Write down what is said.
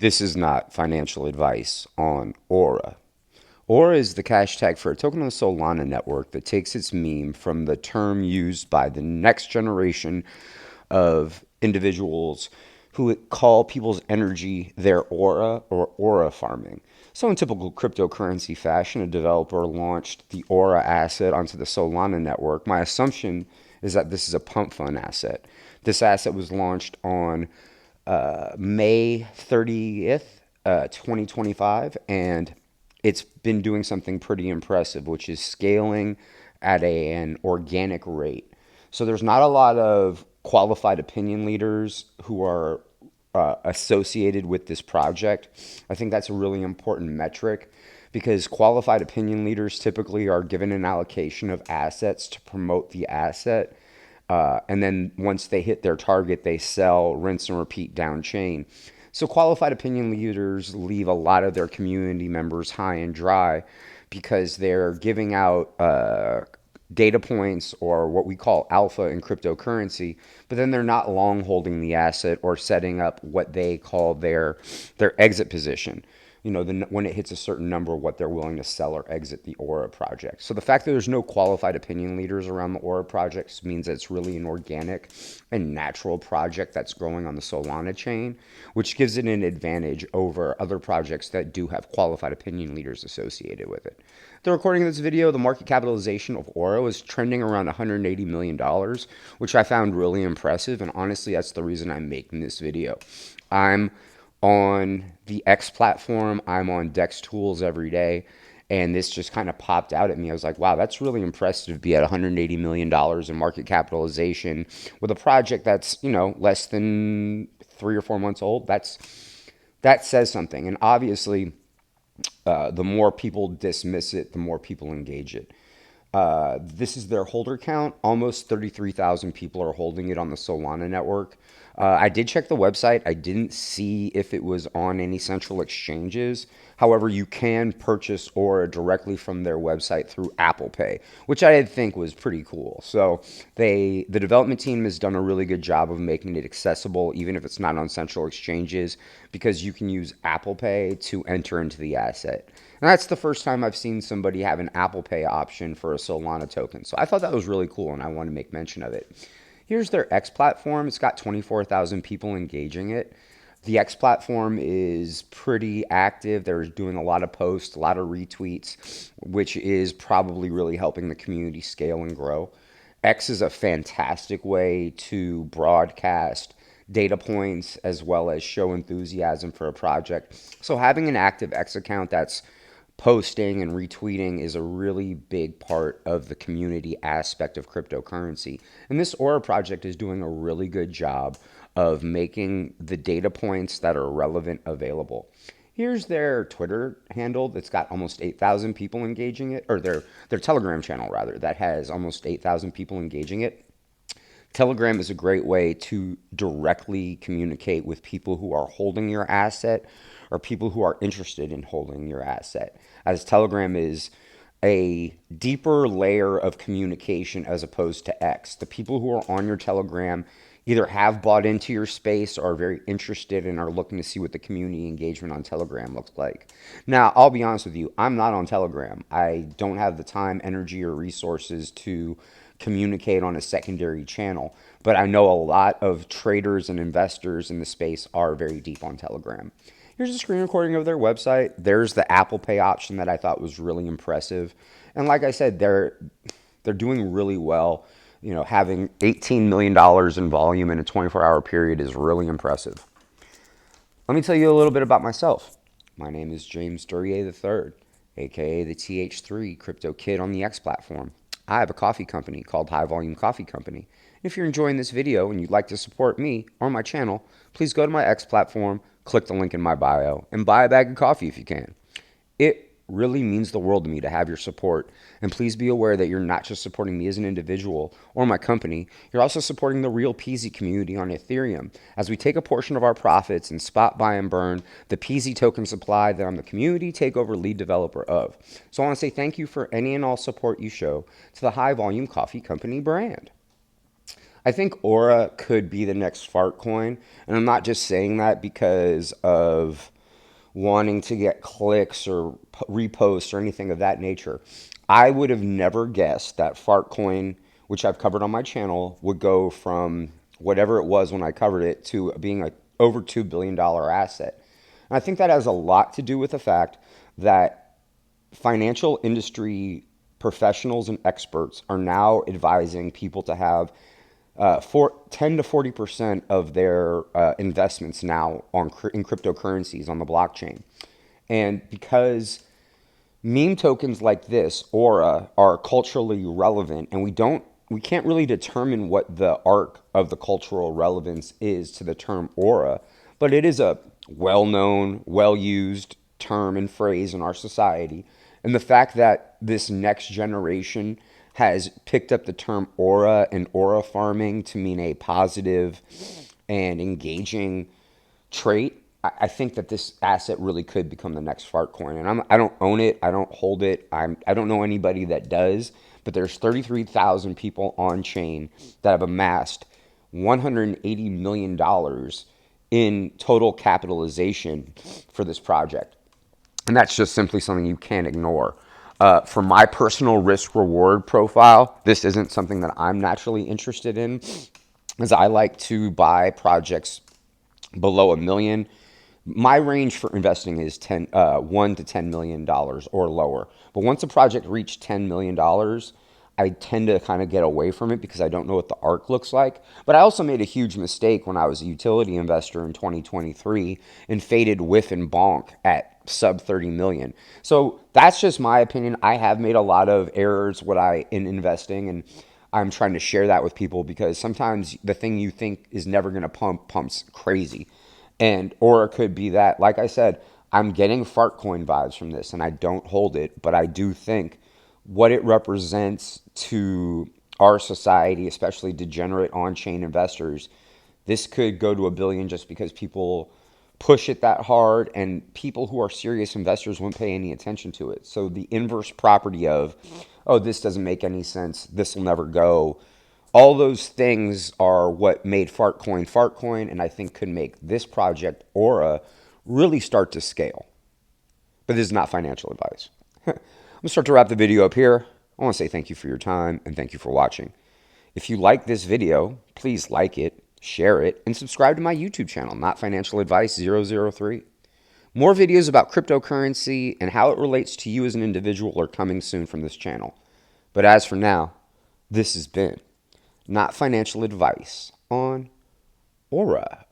This is not financial advice on Aura. Aura is the cash tag for a token on the Solana network that takes its meme from the term used by the next generation of individuals who call people's energy their aura or aura farming. So, in typical cryptocurrency fashion, a developer launched the Aura asset onto the Solana network. My assumption is that this is a pump fund asset. This asset was launched on May 30th, 2025, and it's been doing something pretty impressive, which is scaling at an organic rate. So there's not a lot of qualified opinion leaders who are associated with this project. I think that's a really important metric because qualified opinion leaders typically are given an allocation of assets to promote the asset. And then once they hit their target, they sell, rinse, and repeat down chain. So qualified opinion leaders leave a lot of their community members high and dry because they're giving out data points or what we call alpha in cryptocurrency, but then they're not long holding the asset or setting up what they call their exit position. You know, when it hits a certain number, what they're willing to sell or exit the Aura project. So the fact that there's no qualified opinion leaders around the Aura projects means that it's really an organic and natural project that's growing on the Solana chain, which gives it an advantage over other projects that do have qualified opinion leaders associated with it. The recording of this video, the market capitalization of Aura is trending around $180 million, which I found really impressive. And honestly, that's the reason I'm making this video. I'm on the X platform, I'm on Dex Tools every day. And this just kind of popped out at me. I was like, wow, that's really impressive to be at $180 million in market capitalization with a project that's, less than 3 or 4 months old. That says something. And obviously, the more people dismiss it, the more people engage it. This is their holder count. Almost 33,000 people are holding it on the Solana network. I did check the website. I didn't see if it was on any central exchanges. However, you can purchase Aura directly from their website through Apple Pay, which I did think was pretty cool. So the development team has done a really good job of making it accessible, even if it's not on central exchanges, because you can use Apple Pay to enter into the asset. And that's the first time I've seen somebody have an Apple Pay option for a Solana token. So I thought that was really cool, and I want to make mention of it. Here's their X platform. It's got 24,000 people engaging it. The X platform is pretty active. They're doing a lot of posts, a lot of retweets, which is probably really helping the community scale and grow. X is a fantastic way to broadcast data points as well as show enthusiasm for a project. So having an active X account that's posting and retweeting is a really big part of the community aspect of cryptocurrency. And this Aura project is doing a really good job of making the data points that are relevant available. Here's their Twitter handle that's got almost 8,000 people engaging it, or their Telegram channel rather, that has almost 8,000 people engaging it. Telegram is a great way to directly communicate with people who are holding your asset or people who are interested in holding your asset, as Telegram is a deeper layer of communication as opposed to X. The people who are on your Telegram either have bought into your space or are very interested and are looking to see what the community engagement on Telegram looks like. Now, I'll be honest with you, I'm not on Telegram. I don't have the time, energy, or resources to communicate on a secondary channel, but I know a lot of traders and investors in the space are very deep on Telegram. Here's a screen recording of their website. There's the Apple Pay option that I thought was really impressive. And like I said, they're doing really well. Having $18 million in volume in a 24-hour period is really impressive. Let me tell you a little bit about myself. My name is James Duryea III, aka the TH3 Crypto Kid on the X platform. I have a coffee company called High Volume Coffee Company. If you're enjoying this video and you'd like to support me or my channel, please go to my X platform, click the link in my bio, and buy a bag of coffee if you can. It really means the world to me to have your support. And please be aware that you're not just supporting me as an individual or my company, you're also supporting the real Peasy community on Ethereum as we take a portion of our profits and spot buy and burn the Peasy token supply that I'm the community takeover lead developer of. So I want to say thank you for any and all support you show to the High Volume Coffee Company brand. I think Aura could be the next fart coin. And I'm not just saying that because of wanting to get clicks or reposts or anything of that nature. I would have never guessed that Fartcoin, which I've covered on my channel, would go from whatever it was when I covered it to being a over $2 billion asset. And I think that has a lot to do with the fact that financial industry professionals and experts are now advising people to have 10 to 40% of their investments now in cryptocurrencies on the blockchain. And because meme tokens like this, Aura, are culturally relevant, and we can't really determine what the arc of the cultural relevance is to the term Aura, but it is a well-known, well-used term and phrase in our society. And the fact that this next generation has picked up the term aura and aura farming to mean a positive and engaging trait, I think that this asset really could become the next fart coin. And I don't own it. I don't hold it. I don't know anybody that does. But there's 33,000 people on chain that have amassed $180 million in total capitalization for this project. And that's just simply something you can't ignore. For my personal risk reward profile, this isn't something that I'm naturally interested in, as I like to buy projects below a million. My range for investing is $1 to $10 million or lower. But once a project reached $10 million, I tend to kind of get away from it because I don't know what the arc looks like. But I also made a huge mistake when I was a utility investor in 2023 and faded whiff and bonk at sub 30 million. So that's just my opinion. I have made a lot of errors in investing, and I'm trying to share that with people because sometimes the thing you think is never going to pumps crazy. And or it could be that, like I said, I'm getting Fartcoin vibes from this and I don't hold it, but I do think what it represents to our society, especially degenerate on-chain investors, this could go to a billion just because people push it that hard and people who are serious investors won't pay any attention to it. So the inverse property of, oh, this doesn't make any sense, this will never go. All those things are what made Fartcoin, and I think could make this project, Aura, really start to scale. But this is not financial advice. I'm going to start to wrap the video up here. I want to say thank you for your time and thank you for watching. If you like this video, please like it, share it, and subscribe to my YouTube channel, Not Financial Advice 003. More videos about cryptocurrency and how it relates to you as an individual are coming soon from this channel. But as for now, this has been Not Financial Advice on Aura.